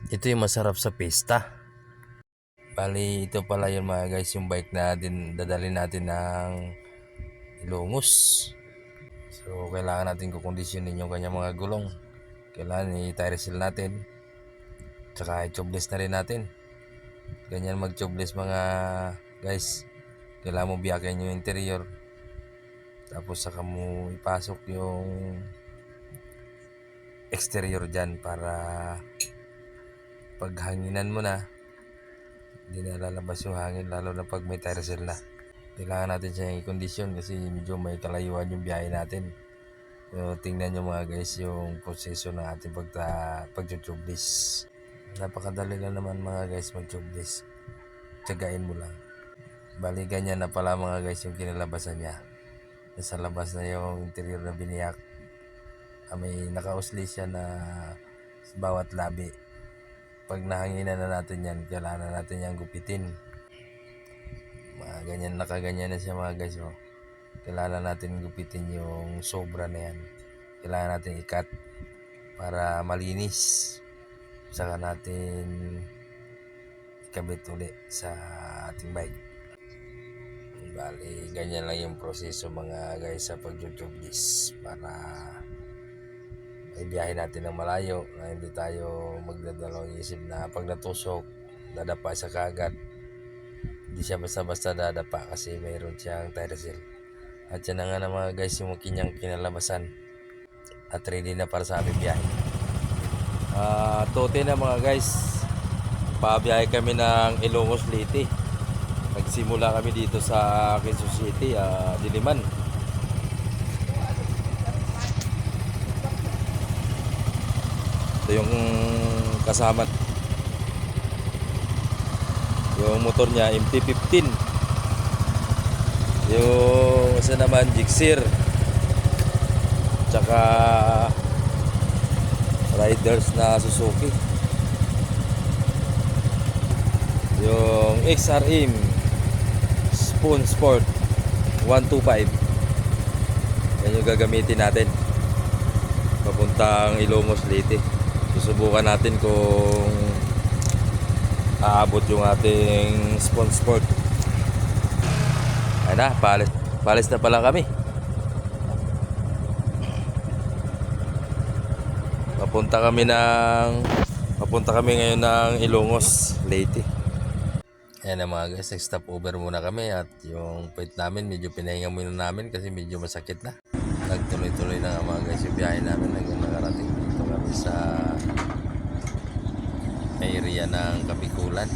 Ito yung masarap sa pista. Bali, ito pala yun mga guys, yung bike na dadalhin natin ng Ilongos. So, kailangan natin kukondisyonin yung kanyang mga gulong. Kailangan i-tire seal natin. Tsaka i-tubeless na rin natin. Ganyan mag-tubeless mga guys. Kailangan mo biyakin yung interior. Tapos saka mo ipasok yung exterior dyan para paghanginan mo na, hindi na lalabas yung hangin, lalo na pag may tire seal na. Kailangan natin siyang i-condition kasi medyo may kalayuan yung biyahe natin. So, tingnan nyo mga guys yung proseso ng ating pag-tubeless. Napakadali lang naman mga guys mag-tubeless. Tiyagain mo lang. Bali ganyan na pala mga guys yung kinalabasan niya. Nasa labas na yung interior na biniyak. May nakausli siya na bawat labi. Pag nahanginan na natin yan, kailangan natin yan gupitin. Ganyan, nakaganyan na siya mga guys. Oh. Kailangan natin gupitin yung sobra na yan. Kailangan natin i-cut para malinis. Saka natin ikabit ulit sa ating bike. Bali, ganyan lang yung proseso mga guys sa pag-tubeless para may biyahe natin ng malayo na hindi tayo magdadalawang isip na pag natusok, dadapa sa kagat. Hindi siya basta-basta dadapa kasi mayroon siyang tire seal. At yan na nga na mga guys yung kanyang kinalabasan. At ready na para sa aming biyahe. Tote na mga guys. Pabiyahe kami ng Ilongos Leyte. Nagsimula kami dito sa Quezon City, Diliman. Ito yung kasama. Yung motor niya MT-15. Yung isa naman Gixxer. Tsaka riders na Suzuki. Yung XRM Spoon Sport 125. Yan yung gagamitin natin papuntang Ilongos Leyte. Susubukan natin kung aabot yung ating Spoon Sport. Ay na, palis na pala kami. Papunta kami ngayon ng Ilongos Leyte. Ayan na mga guys, nag-stop over muna kami at yung point namin medyo pinahinga muna namin kasi medyo masakit na. Nagtuloy-tuloy na nga mga guys yung biyahe namin hanggang nakarating dito kami sa area ng Kapikulan.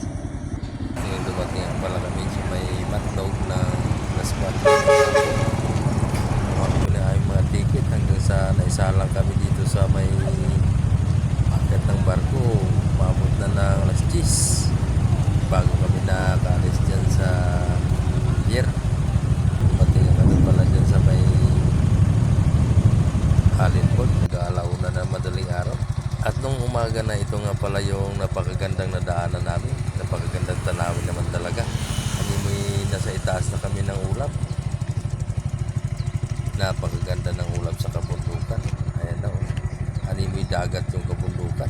Ngayon dumating pala kami sa may Matlog ng Las 4. Muli ay mga ticket hanggang sa naisalang kami dito sa may akit ng barko. Umabot na ng alas 10 bago kami nakaalis dyan sa pier. Dumating kami pala dyan sa may Halinport. Nag-aalauna na madaling araw. At nung umaga na ito nga pala yung napakagandang nadaanan namin. Napakagandang tanawin naman talaga. May nasa itaas na kami ng ulap. Napakaganda ng ulap sa kabundukan. Ayan na oh. May dagat yung kabundukan.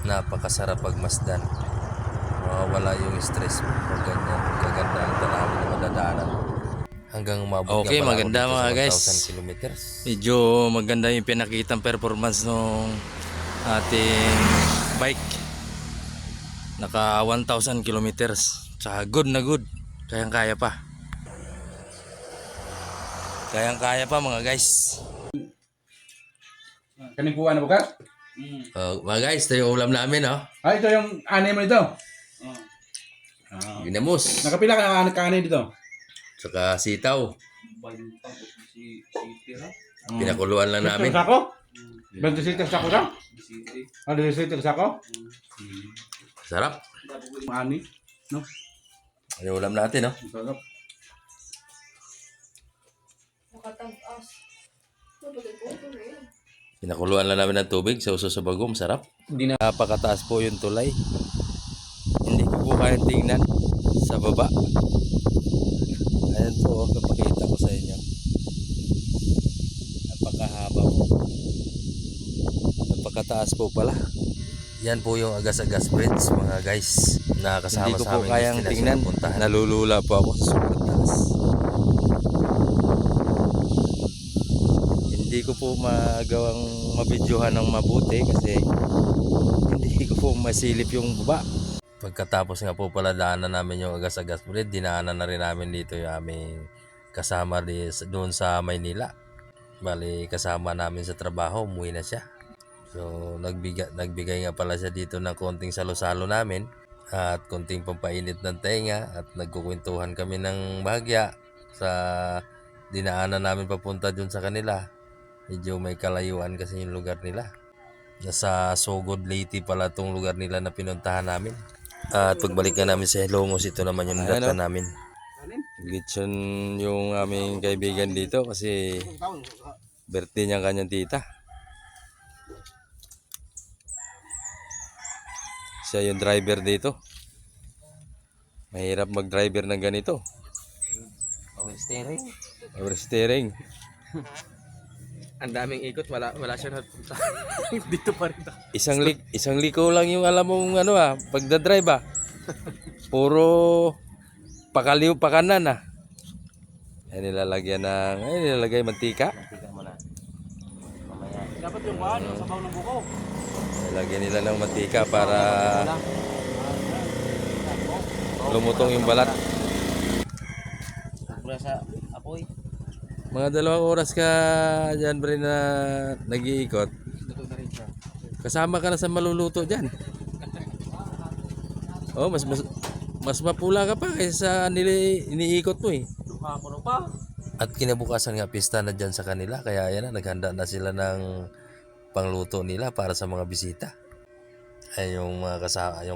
Napakasarap pagmasdan. Mawawala yung stress mo pag ganyan kaganda ang tanawin na madadaanan hanggang umabot Okay, nga pala maganda ako dito mga sa guys. 1,000 kilometers. Medyo maganda yung pinakitang performance ng ating bike. Naka 1,000 kilometers. Tsaka good na good. Kayang-kaya pa. Kayang-kaya pa mga guys. Kaning kuha na bukas? Mga guys, ito yung ulam namin Ah, ito yung anay mo nito. Ginamos, Nakapila ka na kanin dito? saka sitaw. Pinakuluan lang namin. Namin. Sako? 27 sako daw? Ah, 27 sako? Sarap. Ani? No? Ano yung ulam natin Sarap. Nakatag-as. Pinakuluan lang namin ng tubig sa uso sa bagong. Sarap. Hindi na. Napakataas po yung tulay. Hindi ko po kayang tingnan sa baba. Ayan po, napakita ko sa inyo. Napakahaba po. Napakataas po pala. Yan po yung Agas-Agas Bridge mga guys na kasama Hindi ko sa po aming kayang destination tingnan. na puntahan. Nalulula po ako sa sobrang taas. Hindi ko po magawang mabidyohan ng mabuti kasi hindi ko po masilip yung baba. Pagkatapos nga po pala daanan namin yung Agas-Agas Bridge, dinaanan na rin namin dito yung aming kasama doon sa Maynila. Bali kasama namin sa trabaho, umuwi na siya. So nagbigay nga pala siya dito ng konting salo-salo namin at konting pampainit ng tenga at nagkukwentuhan kami ng bahagya sa dinaanan namin papunta dun sa kanila. Medyo may kalayuan kasi yung lugar nila. Nasa Sogod, Leyte pala tong lugar nila na pinuntahan namin. At pagbalik na namin sa Ilongos, ito naman yung data namin. Glitson yung aming kaibigan dito kasi birthday niya kanyang tita. Siya yung driver dito. Mahirap mag-driver ng ganito. Power steering. Ang daming ikot, wala siya napunta. Dito pa rin. Isang liko lang yung alam mong pagdadrive Puro pakaliw pa kanan Ay nilalagay mantika. Dapat yung kuhan, yung sabaw ng buko. Nilalagyan nila ng mantika para lumutong yung balat. Mula sa apoy. Mga 2 oras ka dyan bre na nag-iikot. Luto na rin siya. Kasama ka na sa maluluto dyan. Oh, mas mapula ka pa kaysa iniikot mo eh. Lukakulo pa. At kinabukasan nga pista na dyan sa kanila, kaya yan na, naghanda na sila ng pangluto nila para sa mga bisita. Ay yung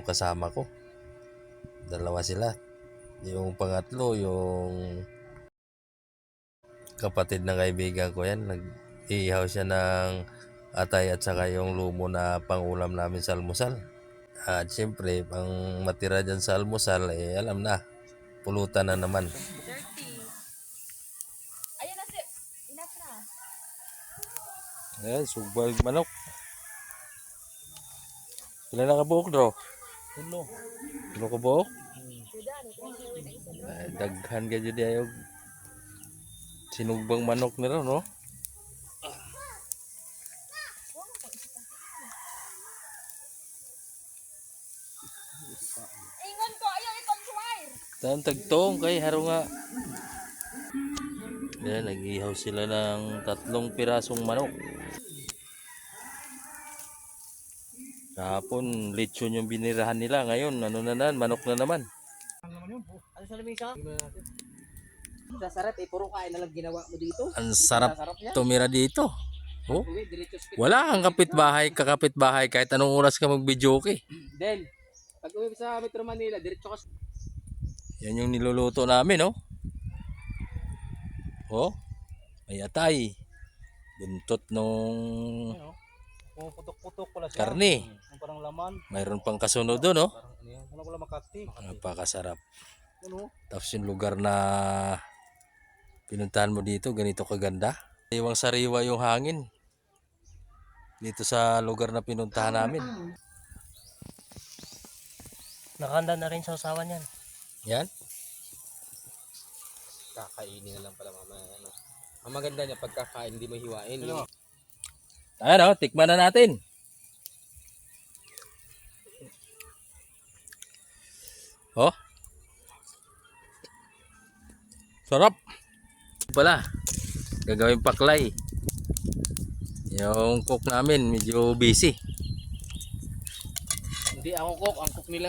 kasama ko. 2 sila. Yung pangatlo, yung kapatid ng kaibigan ko yan, nag-iihaw siya ng atay at saka yung lumo na pangulam namin sa almusal. At syempre, ang matira dyan sa almusal, alam na, pulutan na naman. Ayun na si. Enough na. Ayan, sugbal manok. Pila na kabuok, bro? 3 kabuok? Ay, daghan ka dyan ayog. Sinugbang manok nila, no? Ingon ko, ayaw ikon swipe. Tan tagtong kay haro nga. Yan, nag-ihaw sila ng 3 pirasong manok. Kahapon, lechon yung binirahan nila. Ngayon, manok na naman. Ano sa lamisa? Sa sarap puro kain na lang ginawa mo dito. Ang sarap yan. tumira dito. Oh, Uwi, diretso sa wala kang kakapit-bahay kahit anong oras ka mag-video okay. Then, pag uwi sa Metro Manila, diretso ka sa... Yan yung niluluto namin, oh. Oh, may atay. Buntot nung Pumuputok-putok pala siya. karne. Yung parang laman. Mayroon pang kasunod doon, oh. Parang ano yan. Wala pala makati. Napakasarap. Ano? Tapos yung lugar na pinuntahan mo dito, ganito kaganda. Iwang sariwa yung hangin. Dito sa lugar na pinuntahan namin. Nakanda na rin sa usawan yan. Yan. Kakainin na lang pala mamaya. Ano? Ang maganda niya pagkakain, hindi mo hiwain. Yung... Ayan, oh, tikman na natin. Oh. Sarap. Pala. Gagawin paklay. Yung cook namin medyo busy. Hindi ako cook, ang cook nila.